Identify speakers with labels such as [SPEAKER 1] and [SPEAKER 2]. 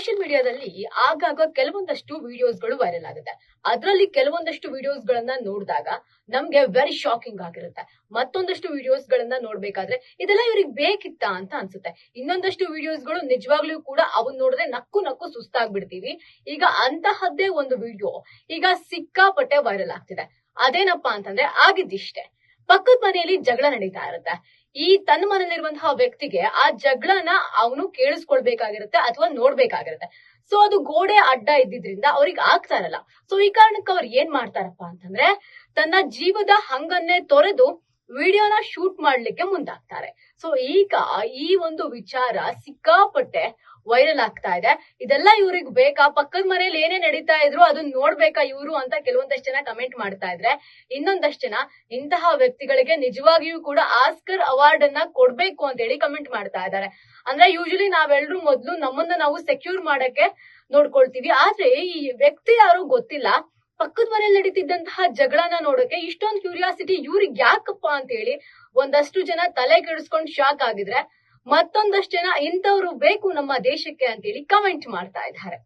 [SPEAKER 1] Social ಮೀಡಿಯಾದಲ್ಲಿ ಆಗಾಗ ಕೆಲವೊಂದಷ್ಟು ವಿಡಿಯೋಸ್ಗಳು ವೈರಲ್ ಆಗುತ್ತೆ. ಅದರಲ್ಲಿ ಕೆಲವೊಂದಷ್ಟು ವಿಡಿಯೋಸ್ಗಳನ್ನ ನೋಡಿದಾಗ ನಮ್ಗೆ ವೆರಿ ಶಾಕಿಂಗ್ ಆಗಿರುತ್ತೆ. ಮತ್ತೊಂದಷ್ಟು ವಿಡಿಯೋಸ್ಗಳನ್ನ ನೋಡ್ಬೇಕಾದ್ರೆ ಇದೆಲ್ಲ ಇವ್ರಿಗೆ ಬೇಕಿತ್ತಾ ಅಂತ ಅನ್ಸುತ್ತೆ. ಇನ್ನೊಂದಷ್ಟು ವಿಡಿಯೋಸ್ಗಳು ನಿಜವಾಗ್ಲೂ ಕೂಡ ಅವನ್ ನೋಡಿದ್ರೆ ನಕ್ಕು ನಕ್ಕು ಸುಸ್ತಾಗ್ಬಿಡ್ತೀವಿ. ಈಗ ಅಂತಹದ್ದೇ ಒಂದು ವಿಡಿಯೋ ಈಗ ಸಿಕ್ಕಾಪಟ್ಟೆ ವೈರಲ್ ಆಗ್ತಿದೆ. ಅದೇನಪ್ಪಾ ಅಂತಂದ್ರೆ ಆಗಿದ್ದಿಷ್ಟೇ. ಪಕ್ಕದ ಮನೆಯಲ್ಲಿ ಜಗಳ ನಡೀತಾ ಇರುತ್ತೆ. ಈ ತನ್ನ ಮನೇಲಿರುವಂತಹ ವ್ಯಕ್ತಿಗೆ ಆ ಜಗಳನ ಅವನು ಕೇಳಿಸ್ಕೊಳ್ಬೇಕಾಗಿರುತ್ತೆ ಅಥವಾ ನೋಡ್ಬೇಕಾಗಿರುತ್ತೆ. ಸೊ ಅದು ಗೋಡೆ ಅಡ್ಡ ಇದ್ದಿದ್ರಿಂದ ಅವ್ರಿಗೆ ಆಗ್ತಾ ಇರಲ್ಲ. ಸೊ ಈ ಕಾರಣಕ್ಕೆ ಅವ್ರು ಏನ್ ಮಾಡ್ತಾರಪ್ಪ ಅಂತಂದ್ರೆ ತನ್ನ ಜೀವದ ಹಂಗನ್ನೇ ತೊರೆದು ವಿಡಿಯೋನ ಶೂಟ್ ಮಾಡ್ಲಿಕ್ಕೆ ಮುಂದಾಗ್ತಾರೆ. ಸೊ ಈಗ ಈ ಒಂದು ವಿಚಾರ ಸಿಕ್ಕಾಪಟ್ಟೆ ವೈರಲ್ ಆಗ್ತಾ ಇದೆ. ಇದೆಲ್ಲ ಇವ್ರಿಗೆ ಬೇಕಾ? ಪಕ್ಕದ ಮನೇಲಿ ಏನೇ ನಡೀತಾ ಇದ್ರು ಅದನ್ನ ನೋಡ್ಬೇಕಾ ಇವ್ರು ಅಂತ ಕೆಲವೊಂದಷ್ಟು ಜನ ಕಮೆಂಟ್ ಮಾಡ್ತಾ ಇದ್ರೆ, ಇನ್ನೊಂದಷ್ಟು ಜನ ಇಂತಹ ವ್ಯಕ್ತಿಗಳಿಗೆ ನಿಜವಾಗಿಯೂ ಕೂಡ ಆಸ್ಕರ್ ಅವಾರ್ಡ್ ಅನ್ನ ಕೊಡ್ಬೇಕು ಅಂತ ಹೇಳಿ ಕಮೆಂಟ್ ಮಾಡ್ತಾ ಇದ್ದಾರೆ. ಅಂದ್ರೆ ಯೂಶಲಿ ನಾವೆಲ್ಲರೂ ಮೊದ್ಲು ನಮ್ಮನ್ನ ನಾವು ಸೆಕ್ಯೂರ್ ಮಾಡಕ್ಕೆ ನೋಡ್ಕೊಳ್ತೀವಿ. ಆದ್ರೆ ಈ ವ್ಯಕ್ತಿ ಯಾರು ಗೊತ್ತಿಲ್ಲ, ಪಕ್ಕದ ಮನೇಲಿ ನಡೀತಿದ್ದಂತಹ ಜಗಳನ ನೋಡೋಕೆ ಇಷ್ಟೊಂದು ಕ್ಯೂರಿಯಾಸಿಟಿ ಇವ್ರಿಗೆ ಯಾಕಪ್ಪ ಅಂತ ಹೇಳಿ ಒಂದಷ್ಟು ಜನ ತಲೆ ಕೆಡಿಸ್ಕೊಂಡು ಶಾಕ್ ಆಗಿದ್ರೆ, ಮತ್ತೊಂದಷ್ಟು ಜನ ಇಂಥವ್ರು ಬೇಕು ನಮ್ಮ ದೇಶಕ್ಕೆ ಅಂತ ಹೇಳಿ ಕಮೆಂಟ್ ಮಾಡ್ತಾ ಇದ್ದಾರೆ.